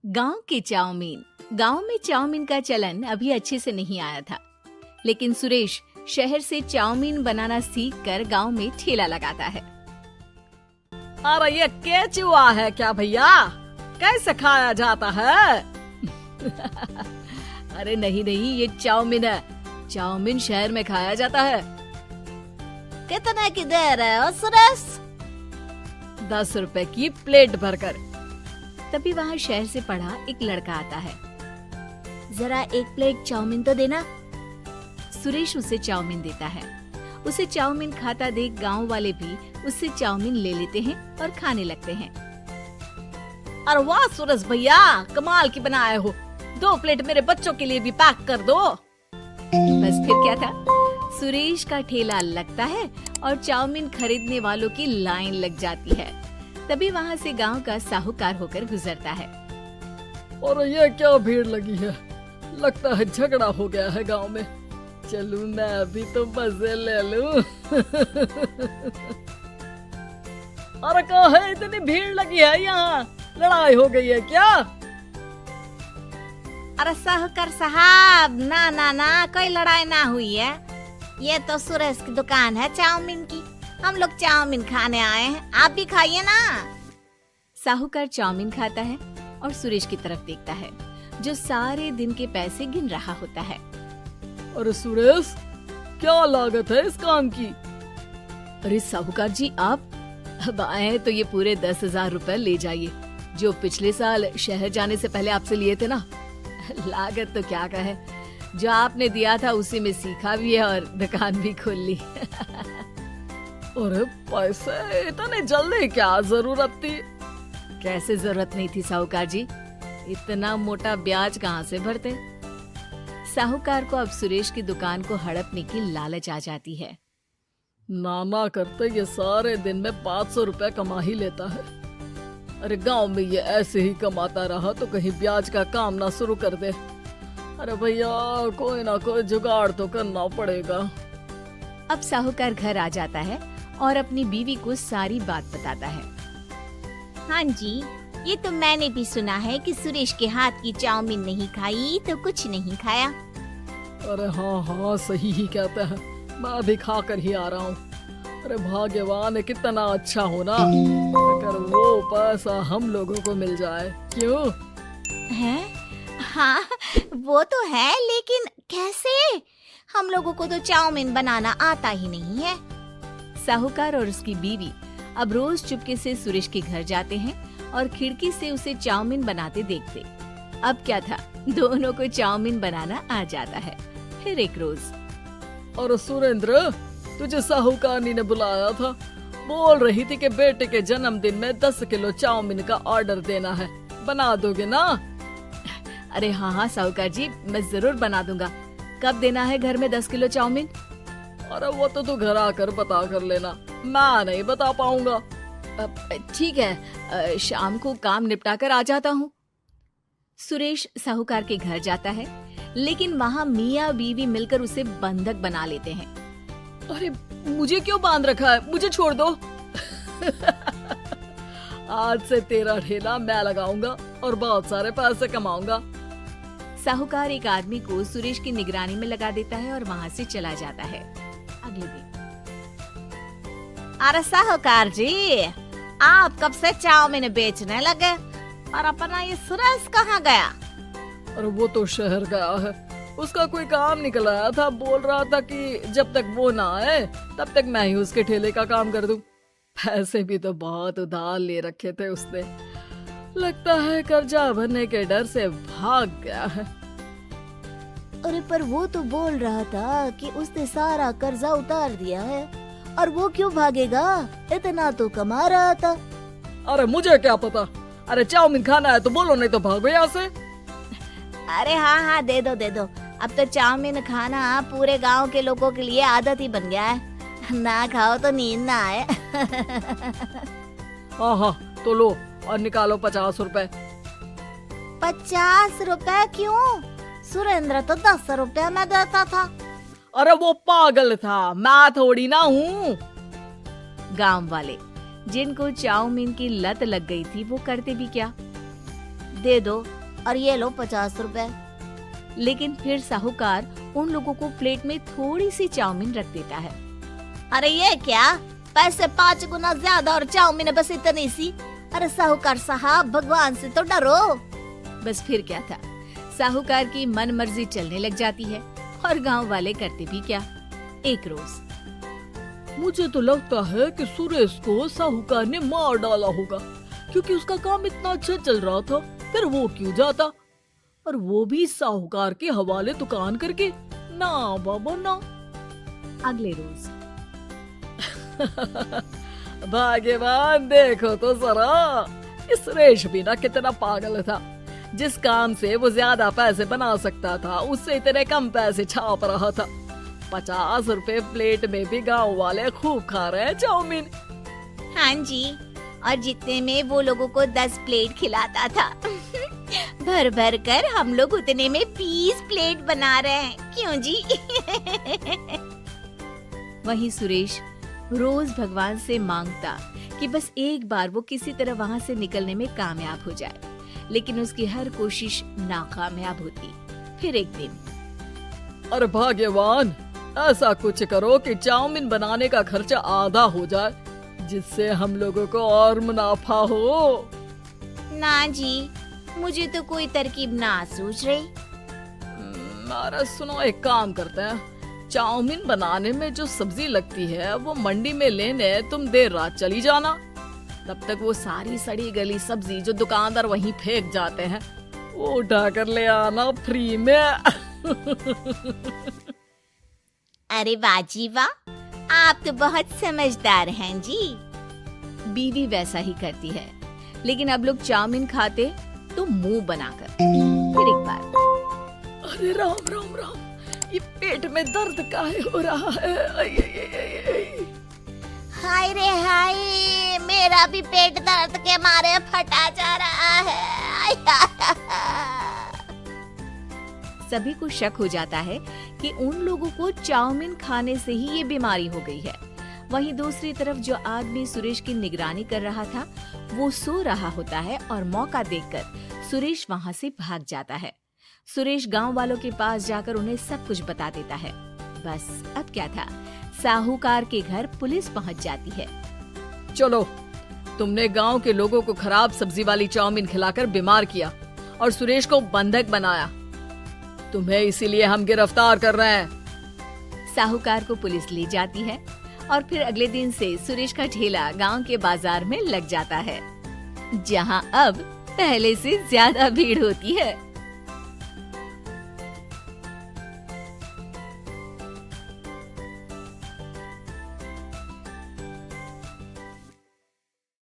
गांव के चाउमीन। गांव में चाउमीन का चलन अभी अच्छे से नहीं आया था, लेकिन सुरेश शहर से चाउमीन बनाना सीखकर गांव में ठेला लगाता है। अरे ये केचुआ है क्या भैया? कैसे खाया जाता है? अरे नहीं नहीं, ये चाउमीन है। चाउमीन शहर में खाया जाता है। कितने की दे रहे हो सुरेश? 10 रुपए की प्लेट भरकर। तभी वहाँ शहर से पढ़ा एक लड़का आता है। जरा एक प्लेट चाउमीन तो देना। सुरेश उसे चाउमीन देता है। उसे चाउमीन खाता देख गांव वाले भी उससे चाउमीन ले लेते हैं और खाने लगते हैं। अरे वाह सुरेश भैया, कमाल की बनाए हो। 2 प्लेट मेरे बच्चों के लिए भी पैक कर दो। बस फिर क्या था, सुरेश का ठेला लगता है और चाउमीन खरीदने वालों की लाइन लग जाती है। तभी वहाँ से गांव का साहूकार होकर गुजरता है। और ये क्या भीड़ लगी है? लगता है झगड़ा हो गया है गांव में। चलूं मैं अभी तो मजे ले लूं। अरे कहाँ है, इतनी भीड़ लगी है यहाँ? लड़ाई हो गई है क्या? अरे साहूकार साहब, ना ना ना, कोई लड़ाई ना हुई है। ये तो सुरेश की दुकान है चाउमीन की। हम लोग चाउमीन खाने आए हैं, आप भी खाइए ना। साहूकार चाउमीन खाता है और सुरेश की तरफ देखता है, जो सारे दिन के पैसे गिन रहा होता है। अरे सुरेश, क्या लागत है इस काम की? अरे साहूकार जी, आप अब आए तो ये पूरे 10,000 रुपए ले जाइए, जो पिछले साल शहर जाने से पहले आपसे लिए थे ना। लागत तो क्या कहे, जो आपने दिया था उसी में सीखा भी है और दुकान भी खोल ली। अरे पैसे इतने जल्दी क्या जरूरत थी? कैसे जरूरत नहीं थी साहूकार जी, इतना मोटा ब्याज कहाँ से भरते। साहूकार को अब सुरेश की दुकान को हड़पने की लालच आ जाती है। नाना करते ये सारे दिन में 500 रुपए कमा ही लेता है। अरे गांव में ये ऐसे ही कमाता रहा तो कहीं ब्याज का काम ना शुरू कर दे। अरे भैया, कोई ना कोई जुगाड़ तो करना पड़ेगा। अब साहूकार घर आ जाता है और अपनी बीवी को सारी बात बताता है। हाँ जी, ये तो मैंने भी सुना है कि सुरेश के हाथ की चाउमीन नहीं खाई तो कुछ नहीं खाया। अरे हाँ हाँ, सही ही कहते हैं, मैं भी खा कर ही आ रहा हूँ। अरे भाग्यवान है, कितना अच्छा हो ना अगर वो पैसा हम लोगों को मिल जाए। क्यों है? हाँ वो तो है, लेकिन कैसे? हम लोगों को तो चाउमीन बनाना आता ही नहीं है। साहूकार और उसकी बीवी अब रोज चुपके से सुरेश के घर जाते हैं और खिड़की से उसे चाउमीन बनाते देखते। अब क्या था, दोनों को चाउमीन बनाना आ जाता है। फिर एक रोज, और सुरेंद्र, तुझे साहूकारनी ने बुलाया था। बोल रही थी कि बेटे के जन्मदिन में 10 किलो चाउमीन का ऑर्डर देना है, बना दोगे ना? अरे हाँ हाँ साहूकार जी, मैं जरूर बना दूंगा। कब देना है घर में 10 किलो चाउमीन? अरे वो तो तू घर आकर बता कर लेना, मैं नहीं बता पाऊंगा। ठीक है, शाम को काम निपटा कर आ जाता हूँ। सुरेश साहूकार के घर जाता है, लेकिन वहाँ मियाँ बीवी मिलकर उसे बंधक बना लेते हैं। अरे मुझे क्यों बांध रखा है? मुझे छोड़ दो। आज से तेरा ठेला मैं लगाऊंगा और बहुत सारे पैसे कमाऊंगा। साहूकार एक आदमी को सुरेश की निगरानी में लगा देता है और वहाँ से चला जाता है। अगले दिन, अरे साहूकार जी, आप कब से चाउमीन बेचने लगे और अपना ये सुरेश कहाँ गया? और वो तो शहर गया है, उसका कोई काम निकल आया था। बोल रहा था कि जब तक वो ना आए तब तक मैं ही उसके ठेले का काम कर दूं। पैसे भी तो बहुत उधार ले रखे थे उसने। लगता है कर्जा भरने के डर से भाग गया है। अरे पर वो तो बोल रहा था कि उसने सारा कर्जा उतार दिया है, और वो क्यों भागेगा? इतना तो कमा रहा था। अरे मुझे क्या पता। अरे चाउमीन खाना है तो बोलो, नहीं तो भागो यहाँ से। अरे हाँ हाँ, दे दो दे दो। अब तो चाउमीन खाना पूरे गांव के लोगों के लिए आदत ही बन गया है। ना खाओ तो नींद ना आए। हाँ हाँ, तो लो और निकालो 50 रुपए। 50 रुपए क्यों? सुरेंद्र तो 10 रुपए में देता था। अरे वो पागल था, मैं थोड़ी ना हूँ। गांव वाले जिनको चाउमीन की लत लग गई थी, वो करते भी क्या, दे दो और ये लो 50 रुपए। लेकिन फिर साहूकार उन लोगों को प्लेट में थोड़ी सी चाउमीन रख देता है। अरे ये क्या, पैसे 5 गुना ज्यादा और चाउमीन बस इतनी सी। अरे साहूकार साहब, भगवान से तो डरो। बस फिर क्या था, साहूकार की मन मर्जी चलने लग जाती है और गांव वाले करते भी क्या। एक रोज मुझे तो लगता है कि सुरेश को साहूकार ने मार डाला होगा, क्योंकि उसका काम इतना अच्छा चल रहा था, फिर वो क्यों जाता, और वो भी साहूकार के हवाले दुकान करके। ना बाबा ना। अगले रोज भाग्यवान, देखो तो जरा, इस सुरेश भी ना कितना पागल था। जिस काम से वो ज्यादा पैसे बना सकता था, उससे इतने कम पैसे छाप रहा था। 50 रुपए प्लेट में भी गांव वाले खूब खा रहे हैं चाउमीन। हाँ जी, और जितने में वो लोगों को 10 प्लेट खिलाता था भर भर कर हम लोग उतने में 20 प्लेट बना रहे हैं। क्यों जी? वहीं सुरेश रोज भगवान से मांगता कि बस एक बार वो किसी तरह वहाँ से निकलने में कामयाब हो जाए, लेकिन उसकी हर कोशिश नाकामयाब होती। फिर एक दिन, अरे भाग्यवान, ऐसा कुछ करो कि चाउमीन बनाने का खर्चा आधा हो जाए, जिससे हम लोगों को और मुनाफा हो। ना जी, मुझे तो कोई तरकीब ना सूझ रही। अरे सुनो, एक काम करते हैं, चाउमीन बनाने में जो सब्जी लगती है वो मंडी में लेने तुम देर रात चली जाना। तब तक वो सारी सड़ी गली सब्जी जो दुकानदार वहीं फेंक जाते हैं, वो उठा कर ले आना फ्री में। अरे वाह जी वाह, आप तो बहुत समझदार हैं जी। बीवी वैसा ही करती है, लेकिन अब लोग चाउमीन खाते तो मुंह बनाकर। फिर एक बार, अरे राम राम राम, ये पेट में दर्द काहे हो रहा है? आई, आई, आई, आई, आई। हाय रे हाय, मेरा भी पेट दर्द के मारे फटा जा रहा है। सभी को शक हो जाता है कि उन लोगों को चाउमीन खाने से ही ये बीमारी हो गई है। वहीं दूसरी तरफ जो आदमी सुरेश की निगरानी कर रहा था, वो सो रहा होता है और मौका देखकर सुरेश वहाँ से भाग जाता है। सुरेश गांव वालों के पास जाकर उन्हें सब कुछ बता देता है। बस अब क्या था, साहूकार के घर पुलिस पहुँच जाती है। चलो, तुमने गांव के लोगों को खराब सब्जी वाली चाउमीन खिलाकर बीमार किया और सुरेश को बंधक बनाया। तुम्हें इसीलिए हम गिरफ्तार कर रहे हैं। साहूकार को पुलिस ले जाती है और फिर अगले दिन से सुरेश का ठेला गांव के बाजार में लग जाता है, जहां अब पहले से ज्यादा भीड़ होती है।